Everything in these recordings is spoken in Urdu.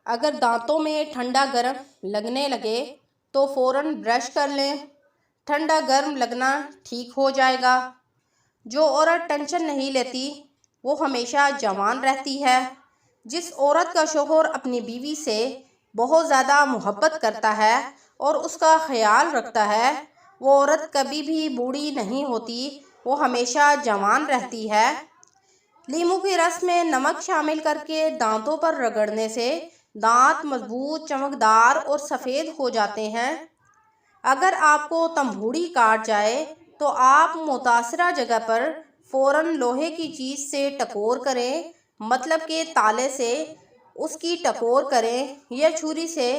اگر دانتوں میں ٹھنڈا گرم لگنے لگے تو فوراً برش کر لیں، ٹھنڈا گرم لگنا ٹھیک ہو جائے گا۔ جو عورت ٹینشن نہیں لیتی وہ ہمیشہ جوان رہتی ہے۔ جس عورت کا شوہر اپنی بیوی سے بہت زیادہ محبت کرتا ہے اور اس کا خیال رکھتا ہے، وہ عورت کبھی بھی بوڑھی نہیں ہوتی، وہ ہمیشہ جوان رہتی ہے۔ لیموں کے رس میں نمک شامل کر کے دانتوں پر رگڑنے سے دانت مضبوط، چمکدار اور سفید ہو جاتے ہیں۔ اگر آپ کو تمبوڑی کاٹ جائے تو آپ متاثرہ جگہ پر فوراً لوہے کی چیز سے ٹکور کریں، مطلب کہ تالے سے اس کی ٹکور کریں یا چھری سے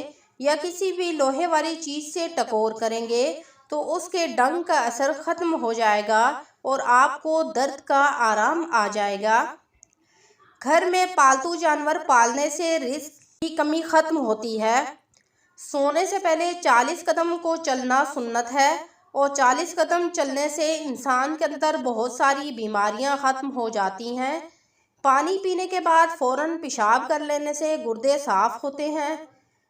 یا کسی بھی لوہے والی چیز سے ٹکور کریں گے تو اس کے ڈنگ کا اثر ختم ہو جائے گا اور آپ کو درد کا آرام آ جائے گا۔ گھر میں پالتو جانور پالنے سے رزق کی کمی ختم ہوتی ہے۔ سونے سے پہلے 40 قدم کو چلنا سنت ہے اور 40 قدم چلنے سے انسان کے اندر بہت ساری بیماریاں ختم ہو جاتی ہیں۔ پانی پینے کے بعد فوراً پیشاب کر لینے سے گردے صاف ہوتے ہیں۔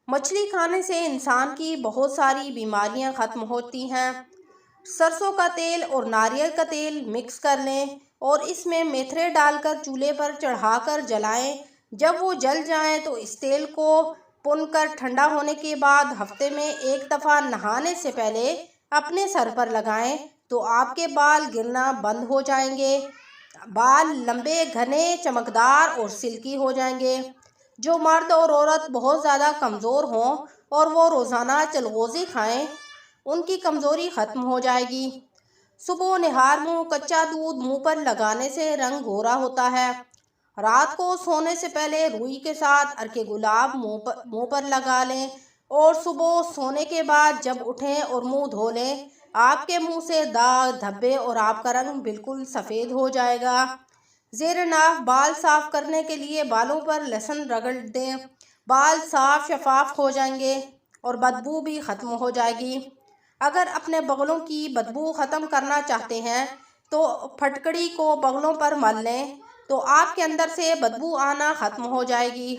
مچھلی کھانے سے انسان کی بہت ساری بیماریاں ختم ہوتی ہیں۔ سرسوں کا تیل اور ناریل کا تیل مکس کر لیں اور اس میں میتھرے ڈال کر چولہے پر چڑھا کر جلائیں۔ جب وہ جل جائیں تو اس تیل کو بھون کر ٹھنڈا ہونے کے بعد ہفتے میں ایک دفعہ نہانے سے پہلے اپنے سر پر لگائیں تو آپ کے بال گرنا بند ہو جائیں گے۔ بال لمبے، گھنے، چمکدار اور سلکی ہو جائیں گے۔ جو مرد اور عورت بہت زیادہ کمزور ہوں اور وہ روزانہ چلغوزی کھائیں، ان کی کمزوری ختم ہو جائے گی۔ صبح نہار منہ کچا دودھ منہ پر لگانے سے رنگ گورا ہوتا ہے۔ رات کو سونے سے پہلے روئی کے ساتھ عرق گلاب منہ پر لگا لیں اور صبح سونے کے بعد جب اٹھیں اور منہ دھو لیں، آپ کے منہ سے داغ، دھبے اور آپ کا رنگ بالکل سفید ہو جائے گا۔ زیر ناف بال صاف کرنے کے لیے بالوں پر لہسن رگڑ دیں، بال صاف شفاف ہو جائیں گے اور بدبو بھی ختم ہو جائے گی۔ اگر اپنے بغلوں کی بدبو ختم کرنا چاہتے ہیں تو پھٹکڑی کو بغلوں پر مل لیں تو آپ کے اندر سے بدبو آنا ختم ہو جائے گی۔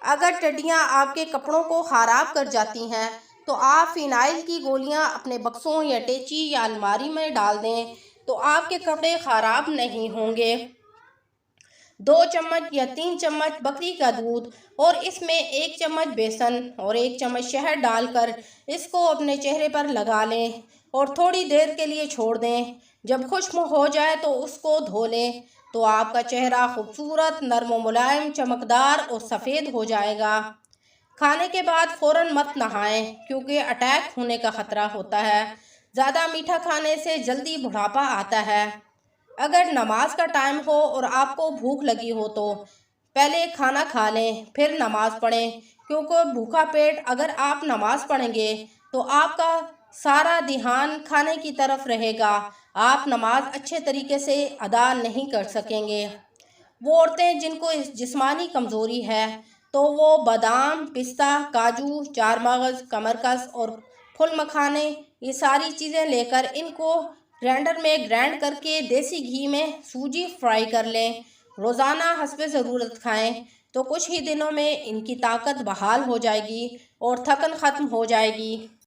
اگر ٹڈیاں آپ کے کپڑوں کو خراب کر جاتی ہیں تو آپ فینائل کی گولیاں اپنے بکسوں یا ٹیچی یا الماری میں ڈال دیں تو آپ کے کپڑے خراب نہیں ہوں گے۔ 2 چمچ یا 3 چمچ بکری کا دودھ اور اس میں 1 چمچ بیسن اور 1 چمچ شہد ڈال کر اس کو اپنے چہرے پر لگا لیں اور تھوڑی دیر کے لیے چھوڑ دیں۔ جب خشک ہو جائے تو اس کو دھو لیں تو آپ کا چہرہ خوبصورت، نرم و ملائم، چمکدار اور سفید ہو جائے گا۔ کھانے کے بعد فوراً مت نہائیں کیونکہ اٹیک ہونے کا خطرہ ہوتا ہے۔ زیادہ میٹھا کھانے سے جلدی بڑھاپا آتا ہے۔ اگر نماز کا ٹائم ہو اور آپ کو بھوک لگی ہو تو پہلے کھانا کھا لیں پھر نماز پڑھیں، کیونکہ بھوکا پیٹ اگر آپ نماز پڑھیں گے تو آپ کا سارا دھیان کھانے کی طرف رہے گا، آپ نماز اچھے طریقے سے ادا نہیں کر سکیں گے۔ وہ عورتیں جن کو جسمانی کمزوری ہے تو وہ بادام، پستہ، کاجو، چار مغز، کمرکس اور پھول مکھانے یہ ساری چیزیں لے کر ان کو گرینڈر میں گرائنڈ کر کے دیسی گھی میں سوجی فرائی کر لیں۔ روزانہ حسب ضرورت کھائیں تو کچھ ہی دنوں میں ان کی طاقت بحال ہو جائے گی اور تھکن ختم ہو جائے گی۔